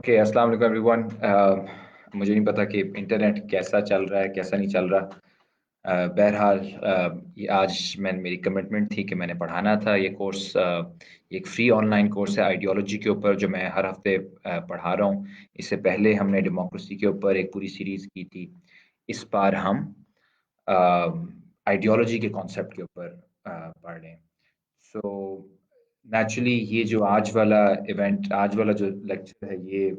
Okay, अस्सलाम वालेकुम everyone. मुझे नहीं पता कि इंटरनेट कैसा चल रहा है, कैसा नहीं चल रहा। बहरहाल ये आज मेरी कमिटमेंट थी कि मैंने पढ़ाना था ये कोर्स। एक फ्री ऑनलाइन कोर्स है आइडियोलॉजी के ऊपर, जो मैं हर हफ्ते पढ़ा रहा हूँ। इससे पहले हमने डेमोक्रेसी के ऊपर एक पूरी सीरीज़ की थी। इस बार हम आइडियोलॉजी के कॉन्सेप्ट के ऊपर पढ़ रहे हैं। सो नेचुरली ये जो आज वाला जो लेक्चर है, ये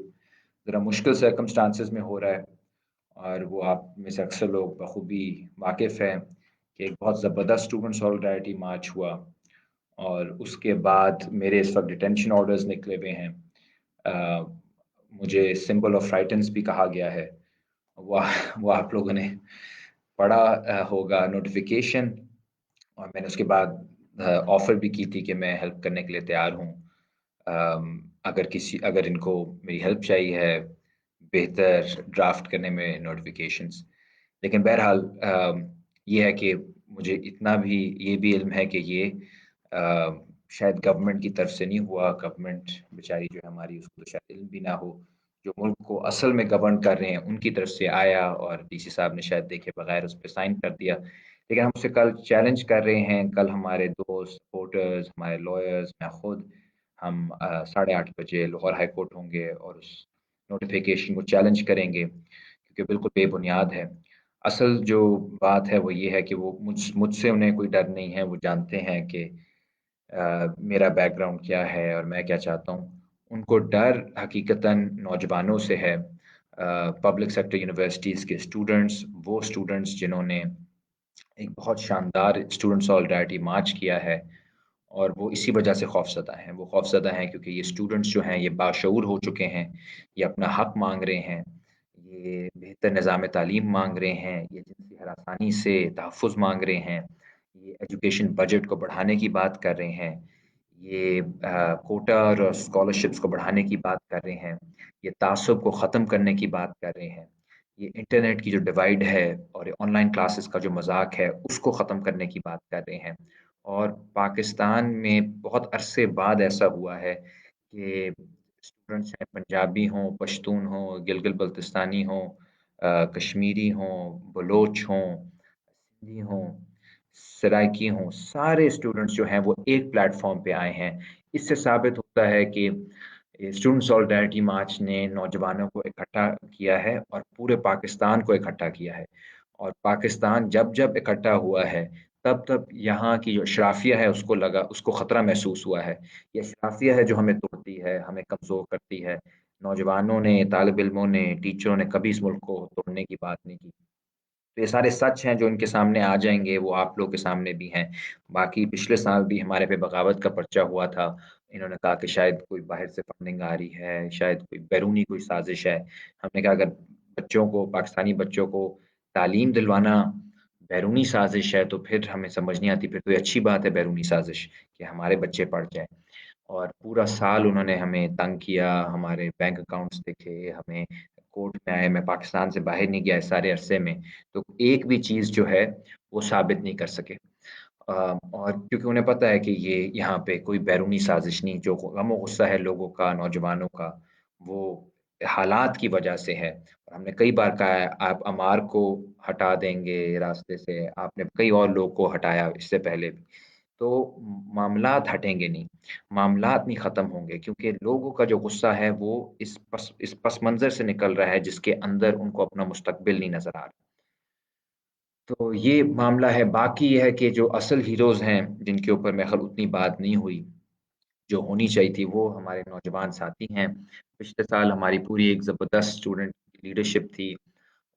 ज़रा मुश्किल सर्कमस्टांसेस में हो रहा है। और वो आप में से अक्सर लोग बखूबी वाकिफ़ हैं कि एक बहुत ज़बरदस्त स्टूडेंट सॉलिडारिटी मार्च हुआ, और उसके बाद मेरे इस वक्त डिटेंशन ऑर्डर्स निकले हुए हैं। अ, मुझे सिंबल ऑफ फ्राइटेंस भी कहा गया है। वो आप लोगों ने पढ़ा होगा नोटिफिकेशन। और मैंने उसके बाद ऑफ़र भी की थी कि मैं हेल्प करने के लिए तैयार हूँ। अगर इनको मेरी हेल्प चाहिए है बेहतर ड्राफ्ट करने में नोटिफिकेशंस। लेकिन बहरहाल ये है कि मुझे इतना भी ये भी इल्म है कि ये शायद गवर्नमेंट की तरफ से नहीं हुआ। गवर्नमेंट बेचारी जो है हमारी, उसको तो शायद इल्म भी ना हो। जो मुल्क को असल में गवर्न कर रहे हैं उनकी तरफ से आया, और डीसी साहब ने शायद देखे बगैर उस पर साइन कर दिया। लेकिन हम उससे कल चैलेंज कर रहे हैं। कल हमारे दोस्त सपोर्टर्स, हमारे लॉयर्स, मैं खुद, हम 8:30 बजे लाहौर हाई कोर्ट होंगे और उस नोटिफिकेशन को चैलेंज करेंगे, क्योंकि बिल्कुल बेबुनियाद है। असल जो बात है वो ये है कि वो मुझसे उन्हें कोई डर नहीं है। वो जानते हैं कि मेरा बैकग्राउंड क्या है और मैं क्या चाहता हूँ। उनको डर हकीकतन नौजवानों से है, पब्लिक सेक्टर यूनिवर्सिटीज़ के स्टूडेंट्स, वो स्टूडेंट्स जिन्होंने एक बहुत शानदार स्टूडेंट सॉलिडारिटी मार्च किया है, और वो इसी वजह से खौफज़दा हैं। वो खौफज़दा हैं क्योंकि ये स्टूडेंट्स जो हैं ये बाशऊर हो चुके हैं, ये अपना हक़ माँग रहे हैं, ये बेहतर निज़ाम तालीम माँग रहे हैं, ये जिनसी हरासानी से तहफ़्फ़ुज़ माँग रहे हैं, ये एजुकेशन बजट को बढ़ाने की बात कर रहे हैं, ये कोटा और स्कॉलरशिप्स को बढ़ाने की बात कर रहे हैं, ये तासुब को ख़त्म करने की बात कर रहे हैं, ये इंटरनेट की जो डिवाइड है और ऑनलाइन क्लासेस का जो मज़ाक है उसको ख़त्म करने की बात कर रहे हैं। और पाकिस्तान में बहुत अरसे बाद ऐसा हुआ है कि स्टूडेंट्स हैं, पंजाबी हों, पश्तून हों, गिलगित-बल्तिस्तानी हों, कश्मीरी हों, बलोच हों, सिंधी हों, सराइकी हों, सारे स्टूडेंट्स जो हैं वो एक प्लेटफ़ॉर्म पे आए हैं। इससे साबित होता है कि स्टूडेंट सॉलिडारिटी मार्च ने नौजवानों को इकट्ठा किया है और पूरे पाकिस्तान को इकट्ठा किया है। और पाकिस्तान जब-जब इकट्ठा हुआ है, तब-तब यहाँ की जो अशराफिया है उसको ख़तरा महसूस हुआ है। ये अशराफिया है जो हमें तोड़ती है, हमें कमज़ोर करती है। नौजवानों ने, तालिब इल्मों ने, टीचरों ने कभी इस मुल्क को तोड़ने की बात नहीं की। तो ये सारे सच हैं जो इनके सामने आ जाएँगे, वो आप लोग के सामने भी हैं। बाकी पिछले साल भी हमारे पे बगावत का पर्चा हुआ था। इन्होंने कहा कि शायद कोई बाहर से फंडिंग आ रही है, शायद कोई बैरूनी कोई साज़िश है। हमने कहा अगर पाकिस्तानी बच्चों को तालीम दिलवाना बैरूनी साज़िश है, तो फिर हमें समझ नहीं आती, फिर तो ये अच्छी बात है बैरूनी साज़िश कि हमारे बच्चे पढ़ जाएँ। और पूरा साल उन्होंने हमें तंग किया, हमारे बैंक अकाउंट्स देखे, हमें कोर्ट में आए, मैं पाकिस्तान से बाहर नहीं गया इस सारे अरसे में, तो एक भी चीज़ जो है वो साबित नहीं कर सके। और क्योंकि उन्हें पता है कि ये यहाँ पे कोई बैरूनी साज़िश नहीं, जो गम और गुस्सा है लोगों का, नौजवानों का, वो हालात की वजह से है। और हमने कई बार कहा है, आप अमार को हटा देंगे रास्ते से, आपने कई और लोगों को हटाया इससे पहले भी। तो मामलात हटेंगे नहीं, मामलात नहीं ख़त्म होंगे, क्योंकि लोगों का जो गुस्सा है वो इस पस मंज़र से निकल रहा है जिसके अंदर उनको अपना मुस्तक़बिल नहीं नज़र आ रहा। तो ये मामला है। बाकी ये है कि जो असल हीरोज़ हैं, जिनके ऊपर मेरे ख़्याल उतनी बात नहीं हुई, जो होनी चाहिए थी, वो हमारे नौजवान साथी हैं। पिछले साल हमारी पूरी एक ज़बरदस्त स्टूडेंट लीडरशिप थी।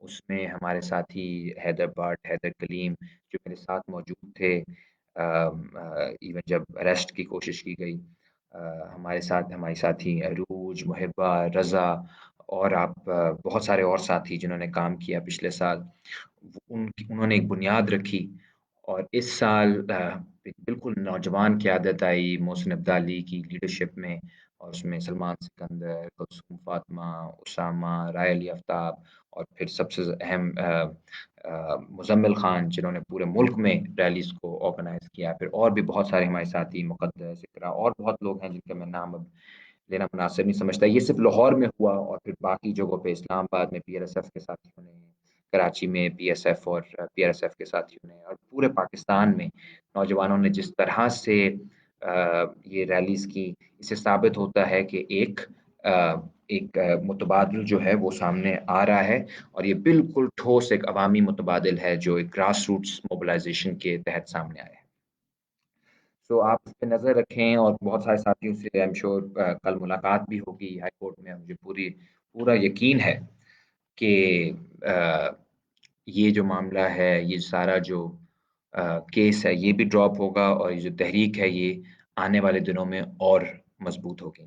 उसमें हमारे साथी हैदर बट, हैदर कलीम जो मेरे साथ मौजूद थे, इवन जब अरेस्ट की कोशिश की गई। हमारे साथ हमारी साथी अरूज, मुहिबा, रज़ा, और बहुत सारे और साथी जिन्होंने काम किया पिछले साल। उन्होंने एक बुनियाद रखी, और इस साल एक बिल्कुल नौजवान क़यादत आई मोहसिन अब्दाली की लीडरशिप में, और उसमें सलमान सिकंदर, कुलसूम फातिमा, उसामा, राय अली आफ्ताब, और फिर सबसे अहम मुज़म्मिल खान, जिन्होंने पूरे मुल्क में रैलीज़ को ऑर्गेनाइज़ किया। फिर और भी बहुत सारे हमारे साथी, मुक़द्दस, इकरा, और बहुत लोग हैं जिनका मैं नाम अब लेना मुनासिब नहीं समझता। ये सिर्फ लाहौर में हुआ और फिर बाकी जगहों पे इस्लामाबाद में पीआरएसएफ के साथियों ने, कराची में पीएसएफ और पीआरएसएफ के साथियों ने, और पूरे पाकिस्तान में नौजवानों ने जिस तरह से ये रैलीज की, इससे साबित होता है कि एक मुतबादिल जो है वो सामने आ रहा है, और ये बिल्कुल ठोस एक अवामी मुतबादिल है जो एक ग्रास रूट्स मोबिलाइजेशन के तहत सामने आया है। तो आप इस पे नज़र रखें, और बहुत सारे साथियों से आई एम श्योर कल मुलाकात भी होगी हाई कोर्ट में। मुझे पूरा यकीन है कि अ, ये जो मामला है, ये सारा जो केस है, ये भी ड्रॉप होगा, और ये जो तहरीक है ये आने वाले दिनों में और मजबूत होगी।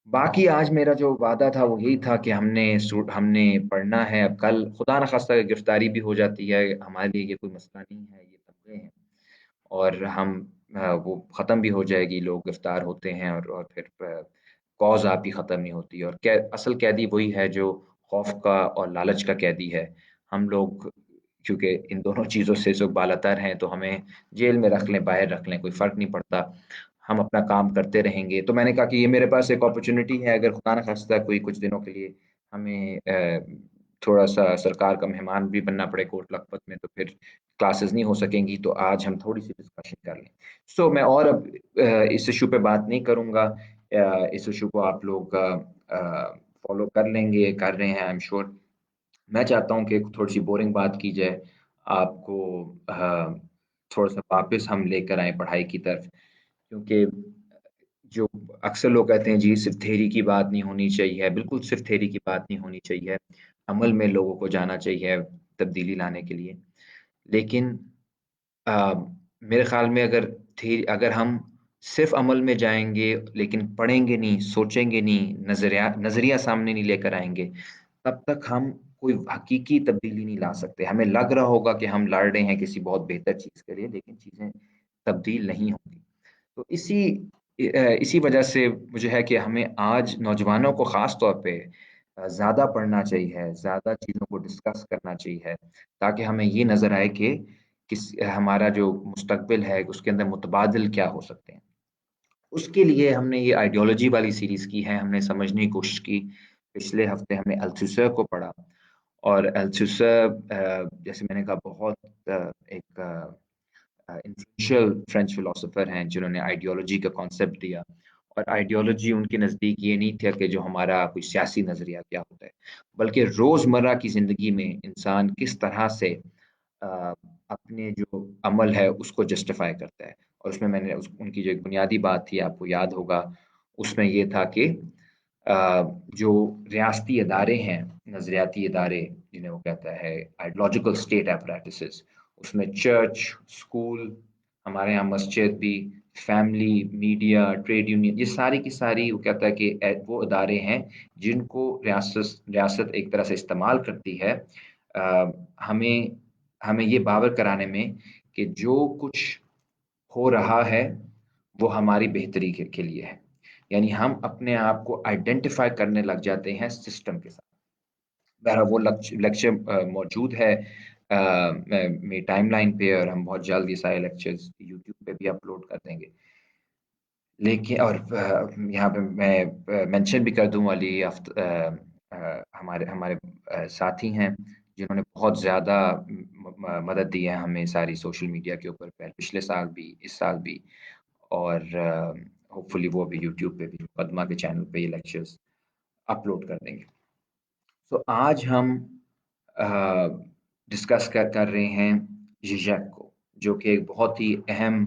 बाकी आज मेरा जो वादा था वो यही था कि हमने पढ़ना है। अब कल खुदा न खास्ता गिरफ्तारी भी हो जाती है, हमारे लिए ये कोई मसला नहीं है, ये तमगे हैं, और वो ख़त्म भी हो जाएगी। लोग गिरफ्तार होते हैं और फिर कॉज़ आप ही ख़त्म नहीं होती, और असल कैदी वही है जो खौफ का और लालच का कैदी है। हम लोग क्योंकि इन दोनों चीज़ों से जो बालातर हैं, तो हमें जेल में रख लें, बाहर रख लें, कोई फ़र्क नहीं पड़ता। हम अपना काम करते रहेंगे। तो मैंने कहा कि ये मेरे पास एक अपॉर्च्युनिटी है, अगर खुदा न खास्ता कोई कुछ दिनों के लिए हमें थोड़ा-सा सरकार का मेहमान भी बनना पड़े कोट लखपत में, तो फिर क्लासेस नहीं हो सकेंगी, तो आज हम थोड़ी-सी डिस्कशन कर लें। मैं और अब इस इश्यू पे बात नहीं करूँगा। इस इश्यू को आप लोग फ़ॉलो कर लेंगे, कर रहे हैं आई एम श्योर। मैं चाहता हूँ कि थोड़ी-सी बोरिंग बात की जाए, आपको थोड़ा-सा वापस हम लेकर आएँ पढ़ाई की तरफ, क्योंकि जो अक्सर लोग कहते हैं जी सिर्फ़ थ्योरी की बात नहीं होनी चाहिए, बिल्कुल सिर्फ़ थ्योरी की बात नहीं होनी चाहिए, अमल में लोगों को जाना चाहिए तब्दीली लाने के लिए। लेकिन अ, मेरे ख़्याल में अगर हम सिर्फ़ अमल में जाएँगे, लेकिन पढ़ेंगे नहीं, सोचेंगे नहीं, नज़रिया सामने नहीं लेकर आएँगे, तब तक हम कोई हकीकी तब्दीली नहीं ला सकते। हमें लग रहा होगा कि हम लड़ रहे हैं किसी बहुत बेहतर चीज़ के लिए, लेकिन चीज़ें तब्दील नहीं होंगी। तो इसी वजह से मुझे है कि हमें आज नौजवानों को ख़ास तौर पे ज़्यादा पढ़ना चाहिए, ज़्यादा चीज़ों को डिस्कस करना चाहिए, ताकि हमें ये नज़र आए कि हमारा जो मुस्तक़बिल है, उसके अंदर मुतबादिल क्या हो सकते हैं। उसके लिए हमने ये आइडियोलॉजी वाली सीरीज़ की है, हमने समझने की कोशिश की। पिछले हफ़्ते हमने अल्थुसर को पढ़ा, और अल्थुसर जैसे मैंने कहा बहुत एक इन्फ्लुएंशियल फ्रेंच फिलोसोफर हैं जिन्होंने आइडियोलॉजी का कॉन्सेप्ट दिया, और आइडियोलॉजी उनके नज़दीक ये नहीं था कि जो हमारा कोई सियासी नज़रिया क्या होता है, बल्कि रोज़मर्रा की ज़िंदगी में इंसान किस तरह से अ, अपने जो अमल है उसको जस्टिफ़ाई करता है। और उसमें उनकी जो एक बुनियादी बात थी आपको याद होगा, उसमें ये था कि जो रियासती इदारे हैं, नज़रियाती इदारे जिन्हें वो कहता है आइडियोलॉजिकल स्टेट एपरेटसेस, उसमें चर्च, स्कूल, हमारे यहाँ मस्जिद भी, फैमिली, मीडिया, ट्रेड यूनियन, ये सारी की सारी वो कहता है कि वो इदारे हैं जिनको रियासत एक तरह से इस्तेमाल करती है हमें हमें ये बावर कराने में कि जो कुछ हो रहा है वो हमारी बेहतरी के लिए है। यानी हम अपने आप को आइडेंटिफ़ाई करने लग जाते हैं सिस्टम के साथ। बहरहाल वो लेक्चर मौजूद है मेरी टाइमलाइन पे, और हम बहुत जल्द ये सारे लेक्चर्स यूट्यूब पे भी अपलोड कर देंगे। लेकिन और यहाँ पे मैं मेंशन भी कर दूँ, अली हमारे हमारे साथी हैं जिन्होंने बहुत ज़्यादा मदद दी है हमें सारी सोशल मीडिया के ऊपर, पिछले साल भी, इस साल भी, और होपफुली वो भी यूट्यूब पे भी पद्मा के चैनल पे ये लेक्चर्स अपलोड कर देंगे। तो आज हम डिस्कस कर रहे हैं ज़िज़ेक को, जो कि एक बहुत ही अहम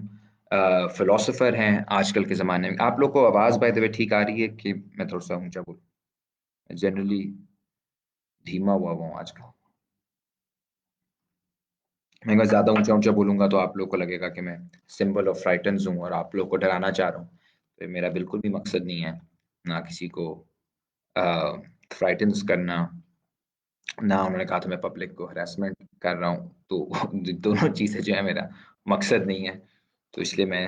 फ़िलॉसफ़र हैं आजकल के ज़माने में। आप लोग को आवाज़ बाय द वे ठीक आ रही है कि मैं थोड़ा-सा ऊँचा बोलूँ? जनरली धीमा हुआ हूँ आजकल। मैं अगर ज़्यादा ऊँचा-ऊँचा बोलूँगा तो आप लोग को लगेगा कि मैं सिंबल ऑफ फ्राइटेंस हूँ और आप लोग को डराना चाह रहा हूँ। तो मेरा बिल्कुल भी मकसद नहीं है, ना किसी को अ, फ्राइटेंस करना, ना उन्होंने कहा था मैं पब्लिक को हैरेसमेंट कर रहा हूँ, तो दोनों चीज़ें जो है मेरा मकसद नहीं है, तो इसलिए मैं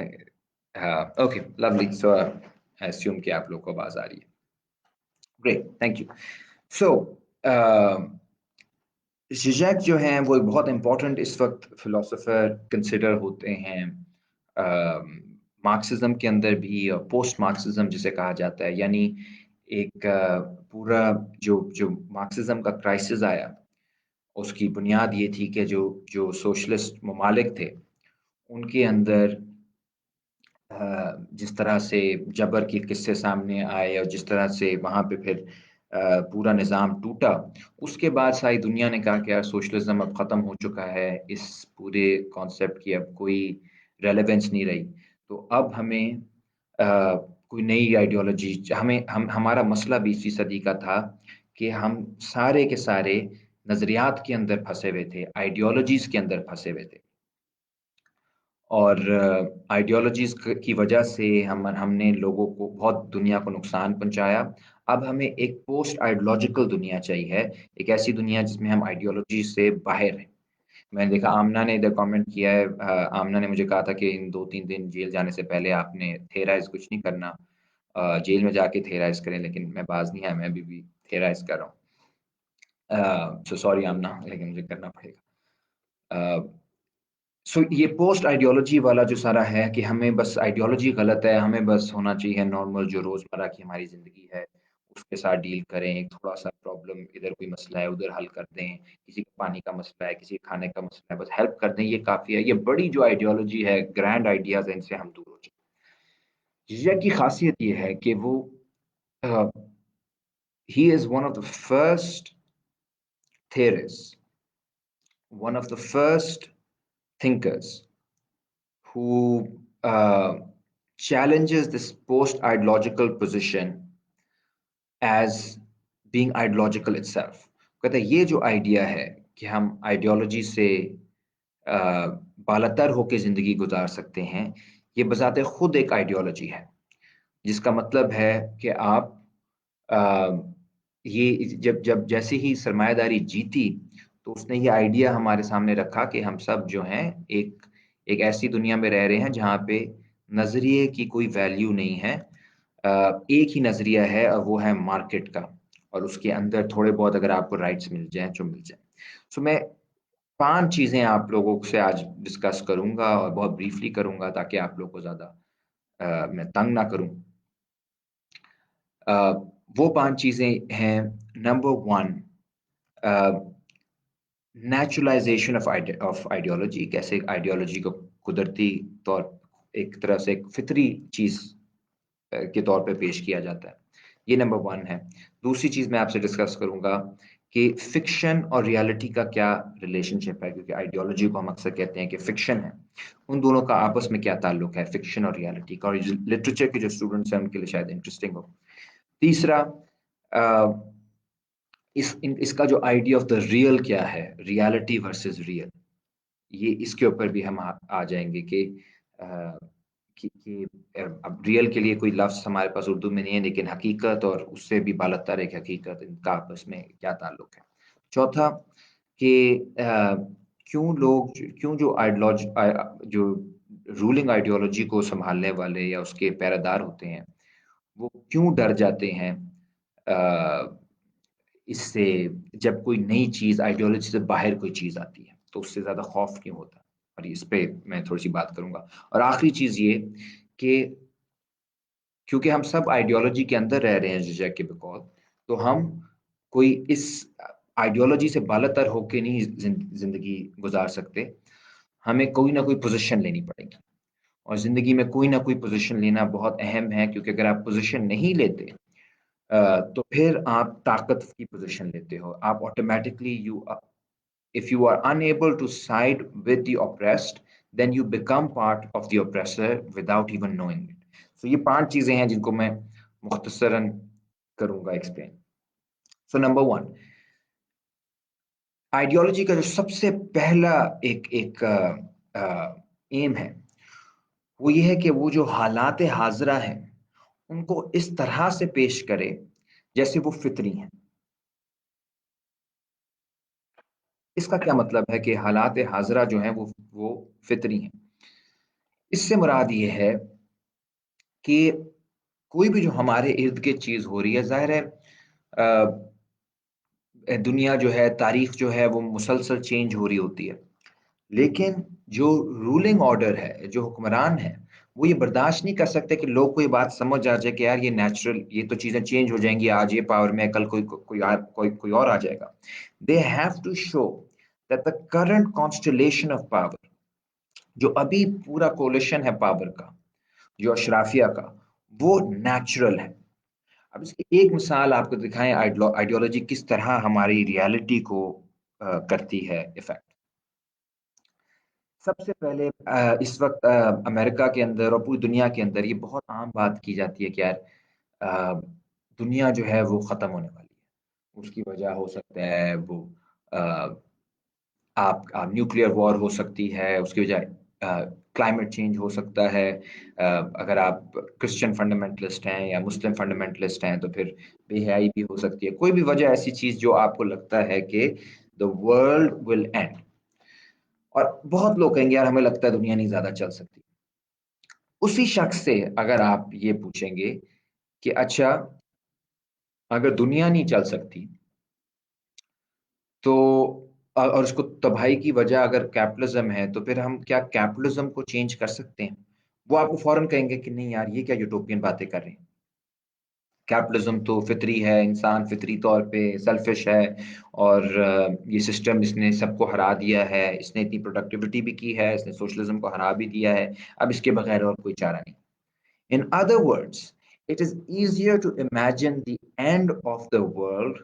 okay lovely so I assume कि आप लोग को आवाज़ आ रही है। Great, thank you. So Zizek जो हैं वो एक बहुत इम्पोर्टेंट इस वक़्त फ़िलॉसफ़र कंसिडर होते हैं मार्क्सिज्म के अंदर भी पोस्ट मार्क्सिज्म जिसे कहा जाता है, यानी एक पूरा जो जो मार्क्सिज्म का क्राइसिस आया, उसकी बुनियाद ये थी कि जो जो सोशलिस्ट ममालिक थे, उनके अंदर जिस तरह से जबर के किस्से सामने आए और जिस तरह से वहाँ पे फिर पूरा निज़ाम टूटा, उसके बाद सारी दुनिया ने कहा कि यार सोशलिज़्म अब ख़त्म हो चुका है, इस पूरे कॉन्सेप्ट की अब कोई रेलेवेंस नहीं रही। तो अब हमें कोई नई आइडियोलॉजी हमें हमारा मसला 20वीं सदी का था कि हम सारे के सारे नज़रियात के अंदर फँसे हुए थे, आइडियोलॉजीज़ के अंदर फँसे हुए थे। और आइडियोलॉजीज़ की वजह से हमने लोगों को बहुत दुनिया को नुकसान पहुँचाया। अब हमें एक पोस्ट आइडियोलॉजिकल दुनिया चाहिए, एक ऐसी दुनिया जिसमें हम आइडियोलॉजी से बाहर हैं। मैंने देखा आमना ने इधर कमेंट किया है, आमना ने मुझे कहा था कि इन 2-3 दिन जेल जाने से पहले आपने थेराइज़ कुछ नहीं करना, जेल में जाके थेराइज़ करें, लेकिन मैं बाज़ नहीं आया, मैं अभी भी थेराइज़ कर रहा हूँ। सो सॉरी आमना, लेकिन मुझे करना पड़ेगा। ये पोस्ट आइडियोलॉजी वाला जो सारा है कि हमें बस आइडियोलॉजी गलत है, हमें बस होना चाहिए नॉर्मल जो रोज़मर्रा की हमारी ज़िंदगी है, उसके साथ डील करें, थोड़ा-सा प्रॉब्लम इधर कोई मसला है, उधर हल कर दें, किसी को पानी का मसला है, किसी के खाने का मसला है, बस हेल्प कर दें, ये काफ़ी है। ये बड़ी जो आइडियोलॉजी है, ग्रैंड आइडियाज़ हैं, इनसे हम दूर हो जाएँ। जिया की ख़ासियत ये है कि वो uh, he is one of the first theorist, one of the first thinkers who challenges this post-ideological position as being ideological itself. कहते हैं ये जो आइडिया है कि हम आइडियोलॉजी से अ, बालातर होके ज़िंदगी गुजार सकते हैं, ये बज़ाते खुद एक आइडियोलॉजी है, जिसका मतलब है कि आप अ, ये जब जब जैसे ही सरमायादारी जीती, तो उसने ये आइडिया हमारे सामने रखा कि हम सब जो हैं एक एक ऐसी दुनिया में रह रहे हैं जहाँ पे नज़रिए की कोई वैल्यू नहीं है। एक ही नज़रिया है और वो है मार्केट का, और उसके अंदर थोड़े बहुत अगर आपको राइट्स मिल जाएँ, जो मिल जाएँ। सो मैं 5 चीज़ें आप लोगों से आज डिस्कस करूँगा और बहुत ब्रीफली करूँगा ताकि आप लोगों को ज़्यादा मैं तंग ना करूँ। अ, वो 5 चीज़ें हैं। नंबर 1, अ, नेचुरलाइज़ेशन ऑफ आइडियोलॉजी, कैसे आइडियोलॉजी को कुदरती तौर एक तरह से एक फ़ितरी चीज़ के तौर पे पेश किया जाता है। ये नंबर 1 है। दूसरी चीज़ मैं आपसे डिस्कस करूँगा कि फ़िक्शन और रियलिटी का क्या रिलेशनशिप है, क्योंकि आइडियोलॉजी को हम अक्सर कहते हैं कि फ़िक्शन है। उन दोनों का आपस में क्या ताल्लुक है, फ़िक्शन और रियलिटी का, और ये लिटरेचर के जो स्टूडेंट्स हैं उनके लिए शायद इंटरेस्टिंग हो। तीसरा, अ, इसका जो आइडिया ऑफ द रियल क्या है, रियलिटी वर्सेस रियल, ये इसके ऊपर भी हम आ जाएँगे कि अ, अब रियल के लिए कोई लफ्ज़ हमारे पास उर्दू में नहीं है, लेकिन हकीकत और उससे भी बालतर एक हकीकत, इनका आपस में क्या ताल्लुक है। चौथा कि क्यों जो जो रूलिंग आइडियोलॉजी को सँभालने वाले या उसके पहरेदार होते हैं, वो क्यों डर जाते हैं अ, इससे, जब कोई नई चीज़ आइडियोलॉजी से बाहर कोई चीज़ आती है, तो उससे ज़्यादा खौफ क्यों होता है? और इस पे मैं थोड़ी-सी बात करूँगा। और आखिरी चीज़ ये कि क्योंकि हम सब आइडियोलॉजी के अंदर रह रहे हैं जीज़ा के बकौल, तो हम कोई इस आइडियोलॉजी से बालातर होके नहीं ज़िंदगी गुज़ार सकते। हमें कोई ना कोई पोज़ीशन लेनी पड़ेगी, और ज़िंदगी में कोई ना कोई पोज़ीशन लेना बहुत अहम है, क्योंकि अगर आप पोज़ीशन नहीं लेते तो फिर आप ताकत की पोज़ीशन लेते हो। आप automatically if you are unable to side with the oppressed, then you become part of the oppressor without even knowing it. So ये 5 चीज़ें हैं जिनको मैं मुख्तसरन करूँगा एक्सप्लेन। सो नंबर 1, आइडियोलॉजी का जो सबसे पहला एक एक एम है, वो ये है कि वो जो हालात हाज़िरा हैं, उनको इस तरह से पेश करे जैसे वो फितरी हैं। इसका क्या मतलब है कि हालात हाज़िरा जो हैं वो फितरी हैं। इससे मुराद ये है कि कोई भी जो हमारे इर्द-गिर्द चीज़ हो रही है, ज़ाहिर है दुनिया जो है, तारीख़ जो है, वो मुसलसल चेंज हो रही होती है। लेकिन जो रूलिंग ऑर्डर है, जो हुक्मरान है, वो ये बर्दाश्त नहीं कर सकते कि लोग को ये बात समझ आ जाए कि यार ये नेचुरल, ये तो चीजें चेंज हो जाएंगी, आज ये पावर में है, कल कोई और आ जाएगा। They have to show that the current constellation of power, जो अभी पूरा कोलिशन है पावर का, जो अशराफिया का, वो नेचुरल है। अब इसकी एक मिसाल आपको दिखाएं, आइडियोलॉजी किस तरह हमारी रियलिटी को करती है इफेक्ट। सबसे पहले इस वक्त अमेरिका के अंदर और पूरी दुनिया के अंदर ये बहुत आम बात की जाती है कि यार अ, दुनिया जो है वो खत्म होने वाली है। उसकी वजह हो सकता है वो अ, आप न्यूक्लियर वॉर हो सकती है, उसकी वजह क्लाइमेट चेंज हो सकता है। अगर आप क्रिश्चियन फंडामेंटलिस्ट हैं या मुस्लिम फंडामेंटलिस्ट हैं तो फिर बेहयाई भी हो सकती है। कोई भी वजह ऐसी चीज जो आपको लगता है कि द वर्ल्ड विल एंड, और बहुत लोग कहेंगे यार हमें लगता है दुनिया नहीं ज्यादा चल सकती। उसी शख्स से अगर आप ये पूछेंगे कि अच्छा, अगर दुनिया नहीं चल सकती तो और उसको तबाही की वजह अगर कैपिटलिज्म है, तो फिर हम क्या कैपिटलिज्म को चेंज कर सकते हैं? वो आपको फौरन कहेंगे कि नहीं यार, ये क्या यूटोपियन बातें कर रहे हैं, कैपिटलिज्म तो फितरी है, इंसान फितरी तौर पे सेल्फिश है, और ये सिस्टम इसने सबको हरा दिया है, इसने इतनी प्रोडक्टिविटी भी की है, इसने सोशलिज्म को हरा भी दिया है, अब इसके बगैर और कोई चारा नहीं। In other words, it is easier to imagine the end of the world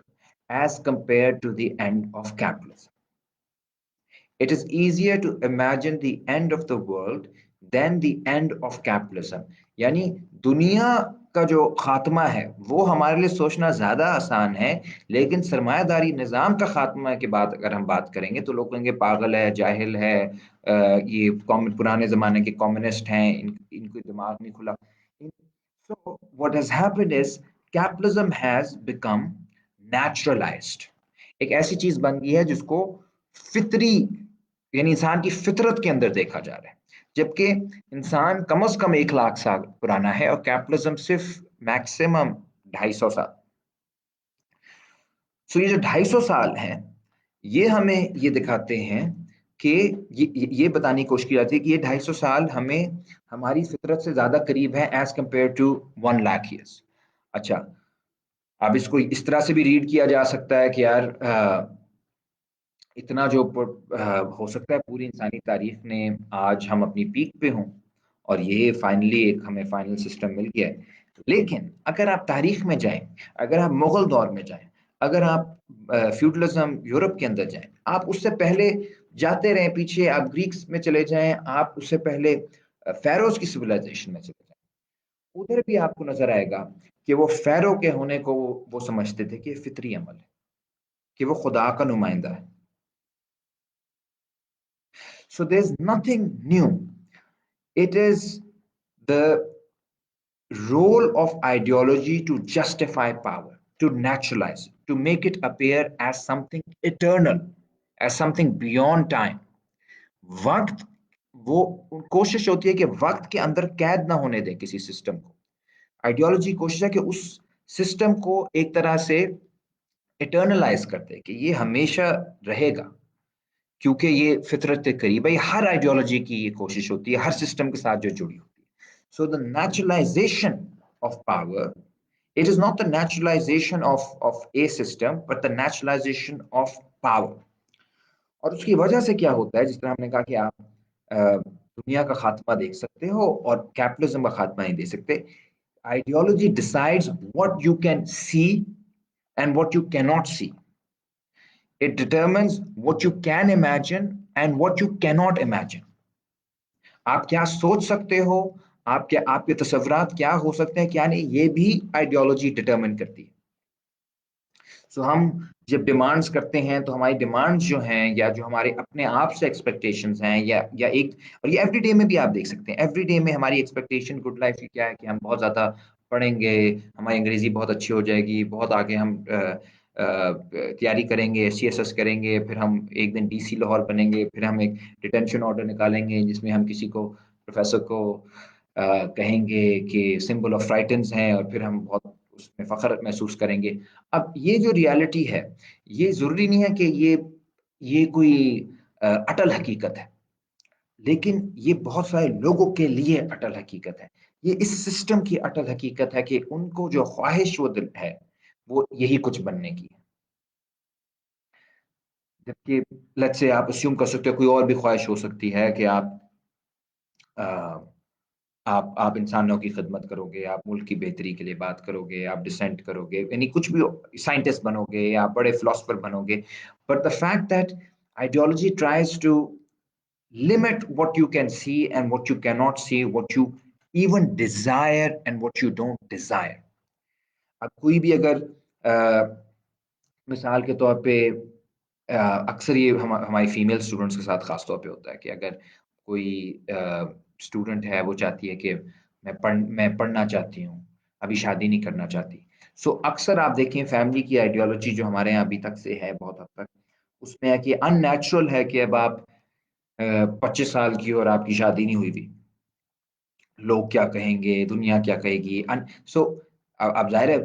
as compared to the end of capitalism. It is easier to imagine the end of the world than the end of capitalism. यानी दुनिया का जो खात्मा है वो हमारे लिए सोचना ज्यादा आसान है, लेकिन सरमायादारी निजाम का खात्मा की बात अगर हम बात करेंगे तो लोग कहेंगे पागल है, जाहिल है, ये पुराने जमाने के कम्युनिस्ट हैं, इनको दिमाग नहीं खुला। So what has happened is capitalism has become naturalized। एक ऐसी चीज बन गई है जिसको फितरी, यानी इंसान की फितरत के अंदर देखा जा रहा है, जबकि इंसान कम से कम 1 लाख साल पुराना है और कैपिटलिज्म सिर्फ मैक्सिमम 250 साल। सो ये जो 250 साल हैं, ये हमें ये दिखाते हैं कि ये बताने की कोशिश की जाती है कि ये 250 साल हमें हमारी फितरत से ज्यादा करीब है as compare to 1 lakh years. अच्छा, अब इसको इस तरह से भी रीड किया जा सकता है कि यार इतना जो हो सकता है पूरी इंसानी तारीख में आज हम अपनी पीक पे हों और ये फाइनली एक हमें फाइनल सिस्टम मिल गया है। लेकिन अगर आप तारीख में जाएं, अगर आप मुगल दौर में जाएं, अगर आप फ्यूडलिज्म यूरोप के अंदर जाएं, आप उससे पहले जाते रहें पीछे, आप ग्रीक्स में चले जाएं, आप उससे पहले फेरोज की सिविलाइजेशन में चले जाएं, उधर भी आपको नजर आएगा कि वो फेरो के होने को वो समझते थे कि ये फितरी अमल है, कि वो खुदा का नुमाइंदा है। So there's nothing new. It is the role of ideology to justify power, to naturalize it, to make it appear as something eternal, as something beyond time. वक्त, वो कोशिश होती है कि वक्त के अंदर कैद ना होने दें किसी सिस्टम को। आइडियोलॉजी कोशिश है कि उस सिस्टम को एक तरह से इटर्नलाइज कर दे कि ये हमेशा रहेगा, क्योंकि ये फितरत के करीब है। ये हर आइडियोलॉजी की ये कोशिश होती है, हर सिस्टम के साथ जो जुड़ी होती है। So the naturalisation of power, it is not the naturalisation of A system but the naturalisation of power. और उसकी वजह से क्या होता है, जिस तरह हमने कहा कि आप दुनिया का खात्मा देख सकते हो और कैपिटलिज्म का खात्मा नहीं देख सकते। Ideology decides what you can see and what you can not see. It determines what you can imagine and what you cannot imagine. आप क्या सोच सकते हो, आपके तसव्वुरात क्या हो सकते हैं, क्या नहीं, ये भी आइडियोलॉजी डिटरमिन करती है। सो हम जब डिमांड्स करते हैं तो हमारी डिमांड्स जो हैं या जो हमारे अपने आप से एक्सपेक्टेशंस हैं, या एक, और ये एवरीडे में भी आप देख सकते हैं, एवरीडे में हमारी एक्सपेक्टेशन गुड लाइफ की क्या है कि हम बहुत ज़्यादा पढ़ेंगे, हमारी अंग्रेज़ी बहुत अच्छी हो जाएगी, बहुत आगे हम तैयारी करेंगे, सीएसएस करेंगे, फिर हम एक दिन डीसी लाहौर बनेंगे, फिर हम एक डिटेंशन ऑर्डर निकालेंगे जिसमें हम किसी को, प्रोफेसर को कहेंगे कि सिंबल ऑफ फ्राइटन्स हैं, और फिर हम बहुत उसमें फख्र महसूस करेंगे। अब ये जो रियलिटी है, ये ज़रूरी नहीं है कि ये कोई अटल हकीकत है। لیکن یہ بہت سارے لوگوں کے لیے اٹل حقیقت ہے. یہ اس سسٹم کی اٹل حقیقت ہے کہ ان کو جو خواہش وہ دل ہے وہ یہی کچھ بننے کی ہے. جبکہ لیٹ سے آپ اسیوم کر سکتے ہو کوئی اور بھی خواہش ہو سکتی ہے کہ آپ انسانوں کی خدمت کرو گے، آپ ملک کی بہتری کے لیے بات کرو گے، آپ ڈسینٹ کرو گے، یعنی کچھ بھی سائنٹسٹ بنو گے یا بڑے فلاسفر بنو گے. But the fact that ideology tries to limit what you can see and what you cannot see, what you even desire and what you don't desire. اب کوئی بھی اگر مثال کے طور پہ اکثر یہ ہماری فیمیل اسٹوڈنٹس کے ساتھ خاص طور پہ ہوتا ہے کہ اگر کوئی اسٹوڈنٹ ہے وہ چاہتی ہے کہ میں پڑھنا چاہتی ہوں، ابھی شادی نہیں کرنا چاہتی. سو اکثر آپ دیکھیں فیملی کی آئیڈیالوجی جو ہمارے یہاں ابھی تک سے ہے بہت حد تک اس میں ہے کہ ان نیچرل ہے کہ اب آپ 25 سال کی اور آپ کی شادی نہیں ہوئی تھی، لوگ کیا کہیں گے، دنیا کیا کہے گی. سو اب ظاہر ہے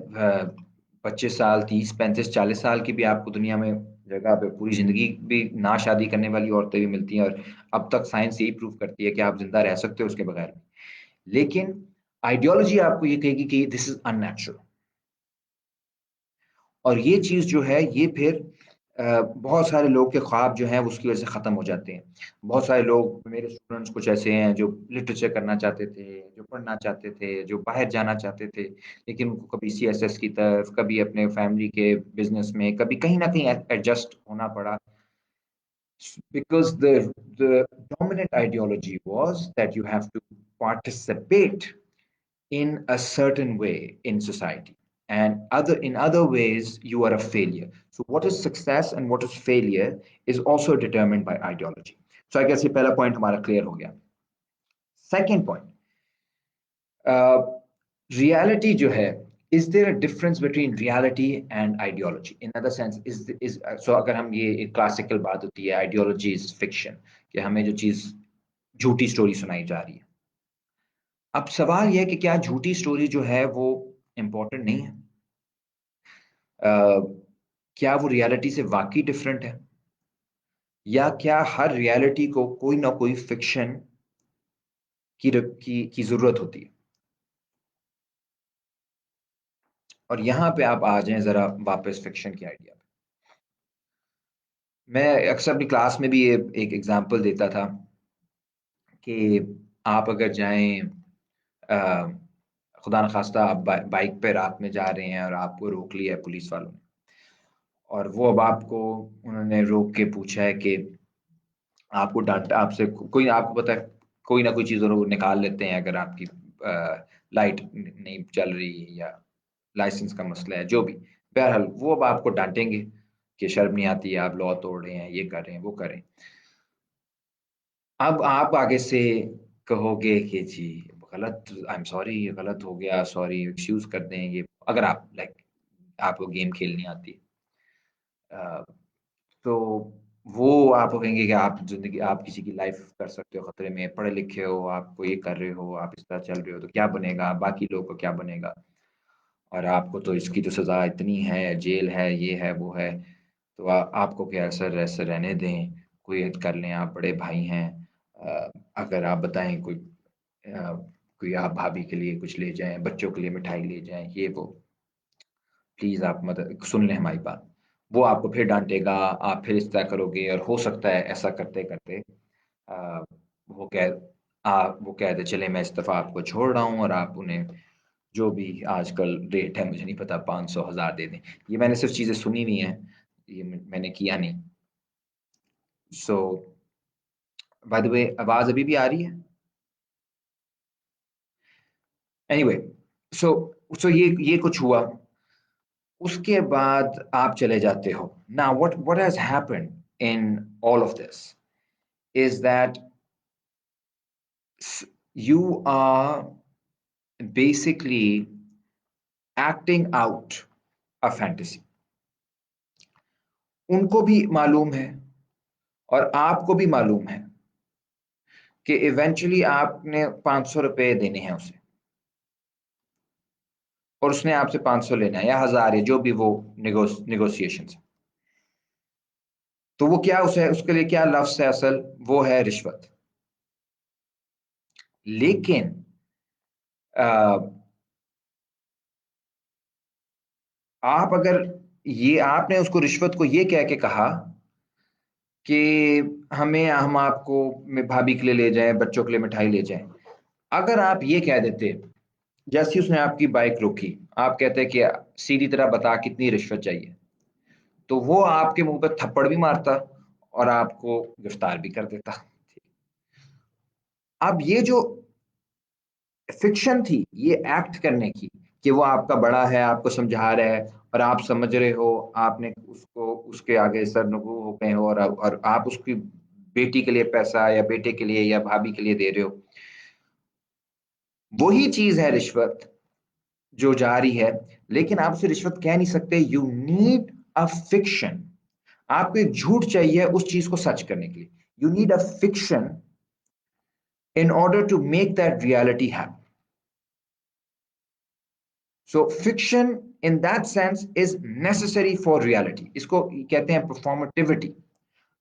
25 سال 30 35 40 سال کی بھی آپ کو دنیا میں جگہ پہ پوری زندگی بھی نہ شادی کرنے والی عورتیں بھی ملتی ہیں، اور اب تک سائنس یہی پروف کرتی ہے کہ آپ زندہ رہ سکتے ہو اس کے بغیر بھی. لیکن آئیڈیالوجی آپ کو یہ کہے گی کہ دس از ان نیچرل. اور یہ چیز جو ہے یہ پھر بہت سارے لوگ کے خواب جو ہیں اس کی وجہ سے ختم ہو جاتے ہیں. بہت سارے لوگ میرے اسٹوڈنٹس کچھ ایسے ہیں جو لٹریچر کرنا چاہتے تھے، جو پڑھنا چاہتے تھے، جو باہر جانا چاہتے تھے، لیکن ان کو کبھی CSS کی طرف، کبھی اپنے فیملی کے بزنس میں، کبھی کہیں نہ کہیں ایڈجسٹ ہونا پڑا. Because the dominant ideology was that you have to participate in a certain way in society, and in other ways you are a failure. So what is success and what is failure is also determined by ideology. So I guess یہ پہلا point ہمارا clear ہو گیا. Second point, reality جو ہے is there a difference between reality and ideology? In other sense, so اگر ہم یہ ایک کلاسیکل بات ہوتی ہے ideology is fiction کہ ہمیں جو چیز جھوٹی سٹوری سنائی جا رہی ہے. اب سوال یہ ہے کہ کیا جھوٹی سٹوری جو ہے وہ امپورٹنٹ نہیں ہے؟ کیا وہ ریالٹی سے واقعی ڈفرینٹ ہے، یا کیا ہر ریالٹی کو کوئی نہ کوئی فکشن کی ضرورت ہوتی ہے؟ اور یہاں پہ آپ آ جائیں ذرا واپس فکشن کی آئیڈیا پہ. میں اکثر اپنی کلاس میں بھی ایک ایگزامپل دیتا تھا کہ آپ اگر جائیں خدا نخواستہ آپ بائک پہ رات میں جا رہے ہیں اور آپ کو روک لیا ہے پولیس والوں نے، اور وہ اب آپ کو انہوں نے روک کے پوچھا ہے کہ آپ کو ڈانٹا، آپ سے کوئی آپ کو پتا ہے کوئی نہ کوئی چیز وہ نکال لیتے ہیں اگر آپ کی لائٹ نہیں چل رہی یا لائسنس کا مسئلہ ہے جو بھی. بہرحال وہ اب آپ کو ڈانٹیں گے کہ شرم نہیں آتی ہے، آپ لا توڑ رہے ہیں، یہ کر رہے ہیں، وہ کریں. اب آپ آگے سے کہو گے کہ جی غلط، آئی ایم سوری، غلط ہو گیا، سوری، ایکسکیوز کر دیں. یہ اگر آپ آپ کو گیم کھیلنی آتی تو وہ آپ کو کہیں گے کہ آپ زندگی، آپ کسی کی لائف کر سکتے ہو خطرے میں، پڑھے لکھے ہو، آپ کو یہ کر رہے ہو، آپ اس طرح چل رہے ہو تو کیا بنے گا، باقی لوگوں کو کیا بنے گا، اور آپ کو تو اس کی تو سزا اتنی ہے، جیل ہے، یہ ہے، وہ ہے، تو آپ کو کیا ایسا رہنے دیں، کوئی کر لیں، آپ بڑے بھائی ہیں. اگر آپ بتائیں کوئی آپ بھابھی کے لیے کچھ لے جائیں، بچوں کے لیے مٹھائی لے جائیں، یہ وہ، پلیز آپ مدد سن لیں ہماری بات. وہ آپ کو پھر ڈانٹے گا، آپ پھر اس طرح کرو گے، اور ہو سکتا ہے ایسا کرتے کرتے وہ کہہ دے چلے میں اس دفعہ آپ کو چھوڑ رہا ہوں، اور آپ انہیں جو بھی آج کل ریٹ ہے مجھے نہیں پتا 500 1000 دے دیں. یہ میں نے صرف چیزیں سنی ہوئی ہیں، یہ میں نے کیا نہیں. سو بائی دا وے آواز ابھی بھی آ رہی ہے؟ اینی وے، سو یہ کچھ ہوا. اس کے بعد آپ چلے جاتے ہو. نا what has happened in all of this is that you are basically acting out a fantasy. ان کو بھی معلوم ہے اور آپ کو بھی معلوم ہے کہ ایونچولی آپ نے 500 روپے دینے ہیں اسے، اور اس نے آپ سے 500 لینا ہے یا 1000 ہے، جو بھی وہ نیگوسیشن. تو وہ کیا اس کے لیے کیا لفظ ہے اصل، وہ ہے رشوت. لیکن آپ اگر یہ آپ نے اس کو رشوت کو یہ کہہ کے کہا کہ ہم آپ کو بھابھی کے لیے لے جائیں، بچوں کے لیے مٹھائی لے جائیں، اگر آپ یہ کہہ دیتے جیسے اس نے آپ کی بائک روکی، آپ کہتے کہ سیدھی طرح بتا کتنی رشوت چاہیے، تو وہ آپ کے منہ پہ تھپڑ بھی مارتا اور آپ کو گرفتار بھی کر دیتا۔ اب یہ جو فکشن تھی یہ ایکٹ کرنے کی کہ وہ آپ کا بڑا ہے، آپ کو سمجھا رہا ہے اور آپ سمجھ رہے ہو، آپ نے اس کو اس کے آگے سر نگو ہو گئے ہو، اور آپ اس کی بیٹی کے لیے پیسہ یا بیٹے کے لیے یا بھابھی کے لیے دے رہے ہو، وہی چیز ہے رشوت جو جا رہی ہے۔ لیکن آپ سے رشوت کہہ نہیں سکتے، یو نیڈ اے فکشن، آپ کو ایک جھوٹ چاہیے اس چیز کو سچ کرنے کے لیے، you need a fiction in order to make that reality happen. So fiction in that sense is necessary for reality. اس کو کہتے ہیں performativity.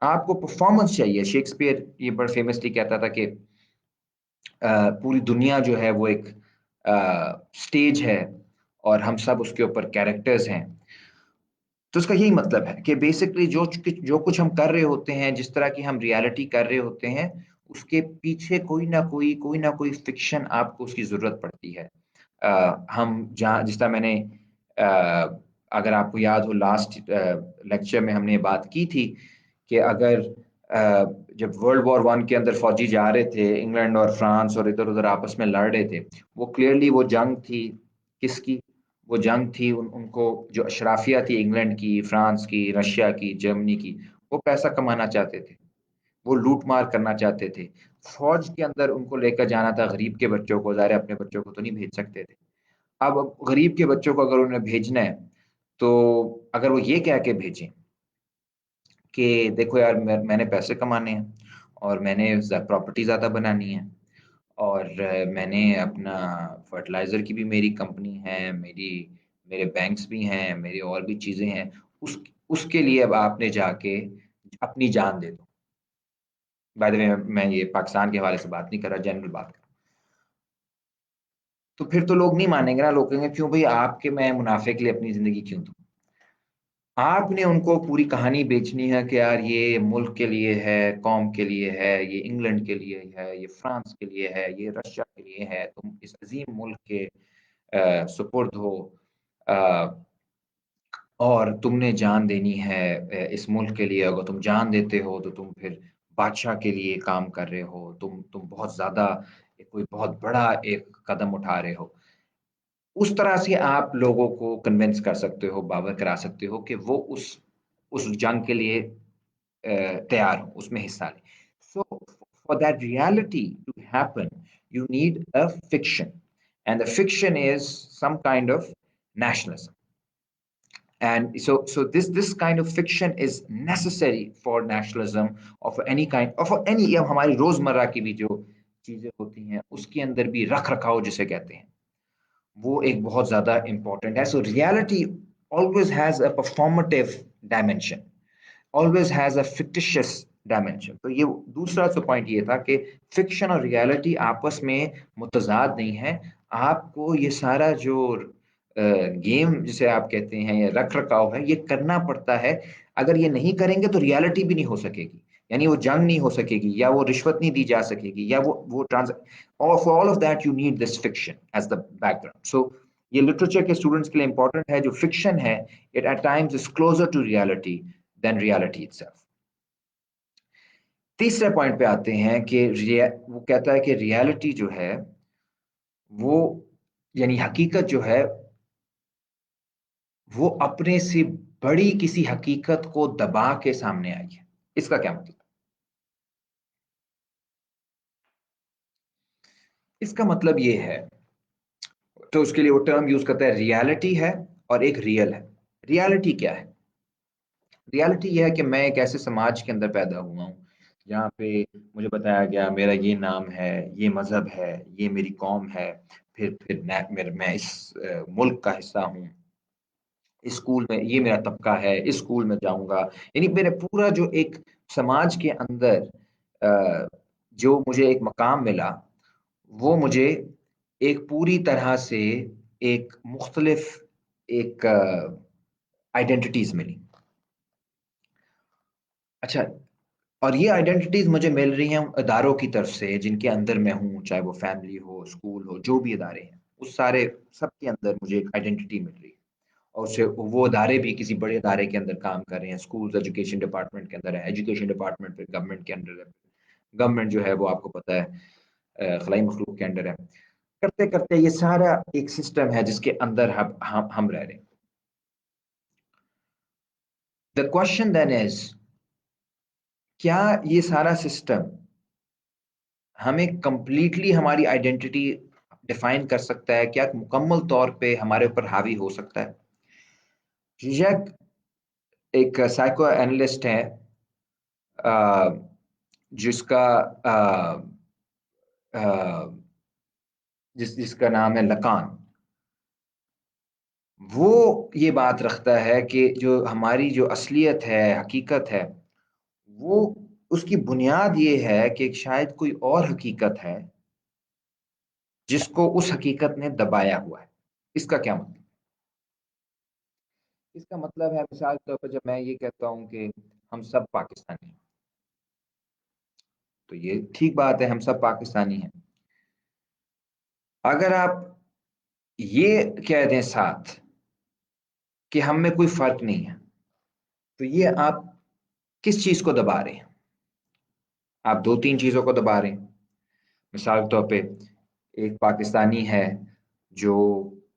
آپ کو پرفارمنس چاہیے۔ شیکسپیئر یہ بڑا فیمسلی کہتا تھا کہ پوری دنیا جو ہے وہ ایک سٹیج ہے اور ہم سب اس کے اوپر کیریکٹرز ہیں۔ تو اس کا یہی مطلب ہے کہ بیسکلی جو کچھ ہم کر رہے ہوتے ہیں، جس طرح کی ہم ریالٹی کر رہے ہوتے ہیں، اس کے پیچھے کوئی نہ کوئی فکشن آپ کو اس کی ضرورت پڑتی ہے۔ ہم جہاں جس طرح میں نے اگر آپ کو یاد ہو لاسٹ لیکچر میں ہم نے بات کی تھی کہ اگر جب ورلڈ وار ون کے اندر فوجی جا رہے تھے، انگلینڈ اور فرانس اور ادھر ادھر آپس میں لڑ رہے تھے، وہ کلیئرلی وہ جنگ تھی کس کی؟ وہ جنگ تھی ان کو جو اشرافیہ تھی انگلینڈ کی، فرانس کی، رشیا کی، جرمنی کی، وہ پیسہ کمانا چاہتے تھے، وہ لوٹ مار کرنا چاہتے تھے۔ فوج کے اندر ان کو لے کر جانا تھا غریب کے بچوں کو، ظاہر اپنے بچوں کو تو نہیں بھیج سکتے تھے۔ اب غریب کے بچوں کو اگر انہیں بھیجنا ہے تو اگر وہ یہ کہہ کے بھیجیں کہ دیکھو یار میں نے پیسے کمانے ہیں اور میں نے پراپرٹی زیادہ بنانی ہے اور میں نے اپنا فرٹیلائزر کی بھی میری کمپنی ہے، میرے بینکس بھی ہیں، میری اور بھی چیزیں ہیں، اس کے لیے اب آپ نے جا کے اپنی جان دے دو۔ بائی دا وے میں یہ پاکستان کے حوالے سے بات نہیں کر رہا، جنرل بات کر رہا ہوں۔ تو پھر تو لوگ نہیں مانیں گے نا، لوگ کہیں گے کیوں بھائی آپ کے میں منافع کے لیے اپنی زندگی کیوں دوں؟ آپ نے ان کو پوری کہانی بیچنی ہے کہ یار یہ ملک کے لیے ہے، قوم کے لیے ہے، یہ انگلینڈ کے لیے ہے، یہ فرانس کے لیے ہے، یہ رشیا کے لیے ہے، تم اس عظیم ملک کے سپرد ہو اور تم نے جان دینی ہے اس ملک کے لیے۔ اگر تم جان دیتے ہو تو تم پھر بادشاہ کے لیے کام کر رہے ہو، تم بہت زیادہ کوئی بہت بڑا ایک قدم اٹھا رہے ہو۔ اس طرح سے آپ لوگوں کو کنونس کر سکتے ہو، باور کرا سکتے ہو کہ وہ اس جنگ کے لیے تیار ہو، اس میں حصہ لیں۔ So for that reality to happen you need a fiction, and the fiction is some kind of nationalism. And so this kind of fiction is necessary for nationalism or for any kind or for any یا ہماری روزمرہ کی بھی جو چیزیں ہوتی ہیں اس کے اندر بھی رکھ رکھاؤ جسے کہتے ہیں، وہ ایک بہت زیادہ امپورٹنٹ ہے۔ So reality always has a performative dimension, always has a fictitious dimension. تو یہ دوسرا تو پوائنٹ یہ تھا کہ فکشن اور ریالٹی آپس میں متضاد نہیں ہے۔ آپ کو یہ سارا جو گیم جسے آپ کہتے ہیں یا رکھ رکھاؤ ہے یہ کرنا پڑتا ہے۔ اگر یہ نہیں کریں گے تو ریالٹی بھی نہیں ہو سکے گی، یعنی وہ جنگ نہیں ہو سکے گی، یا وہ رشوت نہیں دی جا سکے گی، یا وہ اور for all of that you need this fiction as the background. So یہ لٹریچر کے اسٹوڈنٹس کے لیے امپورٹنٹ ہے۔ جو فکشن ہے it at times is closer to reality than reality itself. تیسرے پوائنٹ پہ آتے ہیں کہ وہ کہتا ہے کہ ریالٹی جو ہے وہ یعنی حقیقت جو ہے وہ اپنے سے بڑی کسی حقیقت کو دبا کے سامنے آئی ہے۔ اس کا کیا مطلب؟ اس کا مطلب یہ ہے، تو اس کے لیے وہ ٹرم یوز کرتا ہے ریالٹی ہے اور ایک ریئل ہے۔ ریالٹی کیا ہے؟ ریالٹی یہ ہے کہ میں ایک ایسے سماج کے اندر پیدا ہوا ہوں جہاں پہ مجھے بتایا گیا میرا یہ نام ہے، یہ مذہب ہے، یہ میری قوم ہے، پھر میں اس ملک کا حصہ ہوں، اسکول میں یہ میرا طبقہ ہے، اس اسکول میں جاؤں گا، یعنی میرے پورا جو ایک سماج کے اندر جو مجھے ایک مقام ملا وہ مجھے ایک پوری طرح سے ایک مختلف ایک آئیڈینٹیٹیز ملی. اچھا، اور یہ آئیڈینٹیٹیز مجھے مل رہی ہیں اداروں کی طرف سے جن کے اندر میں ہوں، چاہے وہ فیملی ہو، اسکول ہو، جو بھی ادارے ہیں، اس سارے سب کے اندر مجھے ایک آئیڈینٹی مل رہی ہے. اور اسے وہ ادارے بھی کسی بڑے ادارے کے اندر کام کر رہے ہیں، اسکولز ایجوکیشن ڈپارٹمنٹ کے اندر ہے، ایجوکیشن ڈپارٹمنٹ پھر گورنمنٹ کے اندر ہے، گورنمنٹ جو ہے وہ آپ کو پتہ ہے خلائی مخلوق کے انڈر ہے. کرتے کرتے یہ سارا ایک سسٹم ہے جس کے اندر ہم رہ رہے ہیں. دا کوشچن دین از، کیا یہ سارا سسٹم ہمیں کمپلیٹلی ہماری آئیڈینٹی ڈیفائن کر سکتا ہے؟ کیا مکمل طور پہ ہمارے اوپر حاوی ہو سکتا ہے؟ زیجیک ایک سائیکو اینالسٹ ہے جس کا جس کا نام ہے لکان. وہ یہ بات رکھتا ہے کہ جو ہماری جو اصلیت ہے، حقیقت ہے، وہ اس کی بنیاد یہ ہے کہ شاید کوئی اور حقیقت ہے جس کو اس حقیقت نے دبایا ہوا ہے. اس کا کیا مطلب؟ اس کا مطلب ہے مثال کے طور پر جب میں یہ کہتا ہوں کہ ہم سب پاکستانی ہیں، تو یہ ٹھیک بات ہے، ہم سب پاکستانی ہیں. اگر آپ یہ کہہ دیں ساتھ کہ ہم میں کوئی فرق نہیں ہے، تو یہ آپ کس چیز کو دبا رہے ہیں؟ آپ دو تین چیزوں کو دبا رہے ہیں. مثال کے طور پہ ایک پاکستانی ہے جو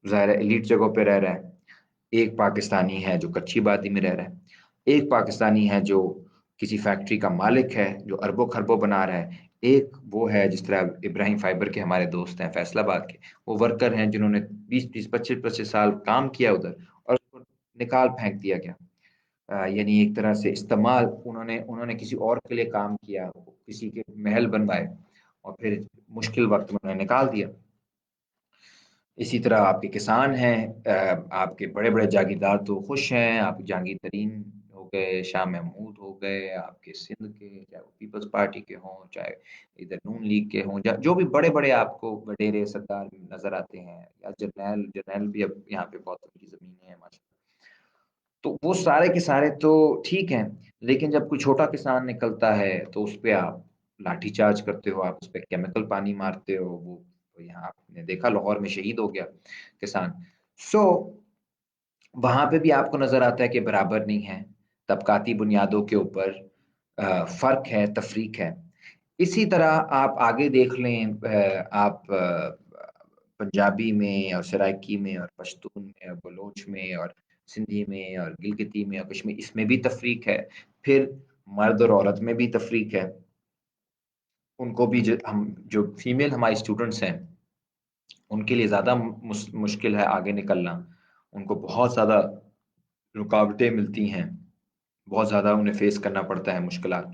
ظاہر ایلیٹ جگہوں پہ رہ رہا ہے، ایک پاکستانی ہے جو کچی بادی میں رہ رہا ہے، ایک پاکستانی ہے جو کسی فیکٹری کا مالک ہے جو اربوں خربوں بنا رہا ہے، ایک وہ ہے جس طرح ابراہیم فائبر کے ہمارے دوست ہیں فیصل آباد کے، وہ ورکر ہیں جنہوں نے 20-25 25 سال کام کیا ادھر اور اس کو نکال پھینک دیا گیا. یعنی ایک طرح سے استعمال، انہوں نے کسی اور کے لیے کام کیا، کسی کے محل بنوائے اور پھر مشکل وقت میں انہیں نکال دیا. اسی طرح آپ کے کسان ہیں، آپ کے بڑے بڑے جاگیردار تو خوش ہیں، آپ جہانگیر ترین ہو گئے، شاہ محمود ہو گئے، آپ کے سندھ کے، چاہے وہ پیپلز پارٹی کے ہوں، چاہے ادھر نون لیگ کے ہوں، جو بھی بڑے بڑے آپ کو وڈیرے سردار نظر آتے ہیں، یا جرنیل بھی اب یہاں پہ بہت بڑی زمینیں ہیں ماشاء. تو وہ سارے کے سارے تو ٹھیک ہیں، لیکن جب کوئی چھوٹا کسان نکلتا ہے تو اس پہ آپ لاٹھی چارج کرتے ہو، آپ اس پہ کیمیکل پانی مارتے ہو. وہ یہاں آپ نے دیکھا لاہور میں شہید ہو گیا کسان. سو وہاں پہ بھی آپ کو نظر آتا ہے کہ برابر نہیں ہے، طبقاتی بنیادوں کے اوپر فرق ہے، تفریق ہے. اسی طرح آپ آگے دیکھ لیں، آپ پنجابی میں اور سرائکی میں اور پشتون میں اور بلوچ میں اور سندھی میں اور گلگتی میں اور کشمیر، اس میں بھی تفریق ہے. پھر مرد اور عورت میں بھی تفریق ہے. ان کو بھی جو فیمیل ہماری اسٹوڈنٹس ہیں ان کے لیے زیادہ مشکل ہے آگے نکلنا. ان کو بہت زیادہ رکاوٹیں ملتی ہیں، بہت زیادہ انہیں فیس کرنا پڑتا ہے مشکلات.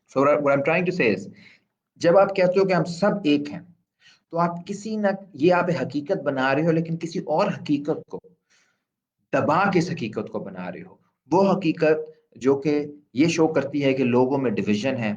So what I'm trying to say is، جب آپ کہتے ہو کہ ہم سب ایک ہیں، تو آپ کسی نہ یہ آپ حقیقت بنا رہے ہو، لیکن کسی اور حقیقت کو دبا کے اس حقیقت کو بنا رہے ہو. وہ حقیقت جو کہ یہ شو کرتی ہے کہ لوگوں میں ڈویژن ہے،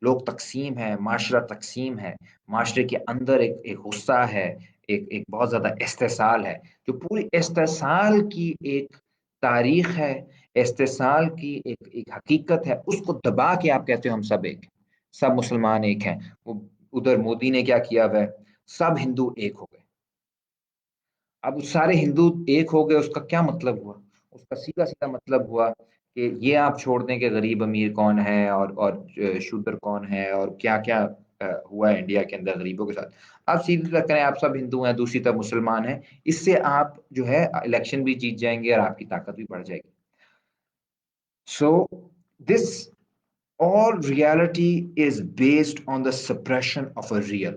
لوگ تقسیم ہے، معاشرہ تقسیم ہے، معاشرے کے اندر ایک غصہ ہے، ایک بہت زیادہ استحصال ہے، جو پوری استحصال کی ایک تاریخ ہے، استحصال کی ایک حقیقت ہے. اس کو دبا کے آپ کہتے ہو ہم سب ایک ہیں، سب مسلمان ایک ہیں. وہ ادھر مودی نے کیا کیا ہے، سب ہندو ایک ہو گئے. اب سارے ہندو ایک ہو گئے، اس کا کیا مطلب ہوا؟ اس کا سیدھا سیدھا مطلب ہوا کہ یہ آپ چھوڑ دیں کہ غریب امیر کون ہے اور شودر کون ہے اور کیا کیا ہوا ہے انڈیا کے اندر غریبوں کے ساتھ. آپ سیدھی طرح کریں، آپ سب ہندو ہیں، دوسری طرف مسلمان ہیں، اس سے آپ جو ہے الیکشن بھی جیت جائیں گے اور آپ کی طاقت بھی بڑھ جائے گی. سو دس all reality is based on the suppression of a real.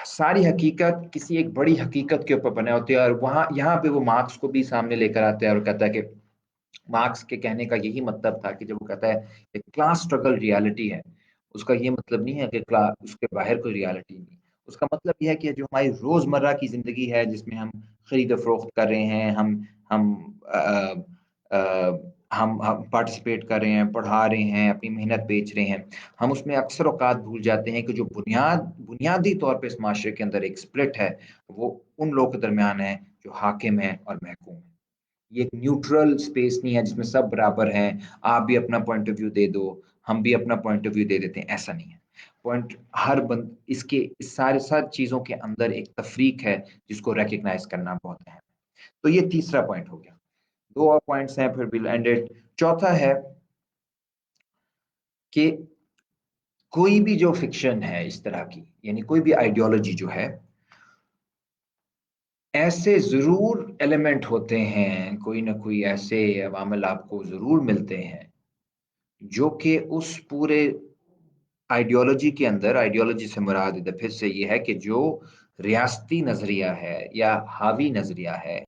ساری حقیقت کسی ایک بڑی حقیقت کے اوپر بنے ہوتے ہیں، اور وہاں یہاں پہ وہ مارکس کو بھی سامنے لے کر آتے ہیں اور کہتا ہے کہ مارکس کے کہنے کا یہی مطلب تھا کہ جب وہ کہتا ہے کہ کلاس سٹرگل ریالٹی ہے، اس کا یہ مطلب نہیں ہے کہ اس کے باہر کوئی ریالٹی نہیں. اس کا مطلب یہ ہے کہ جو ہماری روزمرہ کی زندگی ہے، جس میں ہم خرید و فروخت کر رہے ہیں، ہم हम पार्टिसिपेट कर रहे हैं, पढ़ा रहे हैं, अपनी मेहनत बेच रहे हैं। हम उसमें अक्सर औक़ात भूल जाते हैं कि जो बुनियादी तौर पे इस माशरे के अंदर एक स्प्लिट है, वो उन लोगों के दरमियान है जो हाकिम हैं और महकूम हैं। ये एक न्यूट्रल स्पेस नहीं है जिसमें सब बराबर हैं, आप भी अपना पॉइंट ऑफ व्यू दे दो, हम भी अपना पॉइंट ऑफ व्यू दे देते हैं, ऐसा नहीं है। पॉइंट हर बंद इसके इस सारी चीज़ों के अंदर एक तफ़रीक है, जिसको रिकॉग्नाइज़ करना बहुत अहम है। तो ये तीसरा पॉइंट हो गया। 2 और पॉइंट्स हैं फिर विल एंड इट। चौथा है कि कोई भी जो फ़िक्शन है इस तरह की, यानी कोई भी आइडियोलॉजी जो है, ऐसे ज़रूर एलिमेंट होते हैं, कोई न कोई ऐसे अवामिल आपको ज़रूर मिलते हैं, जो कि उस पूरे आइडियोलॉजी से मुराद इधर फिर से ये है कि जो रियासती नज़रिया है या हावी नज़रिया है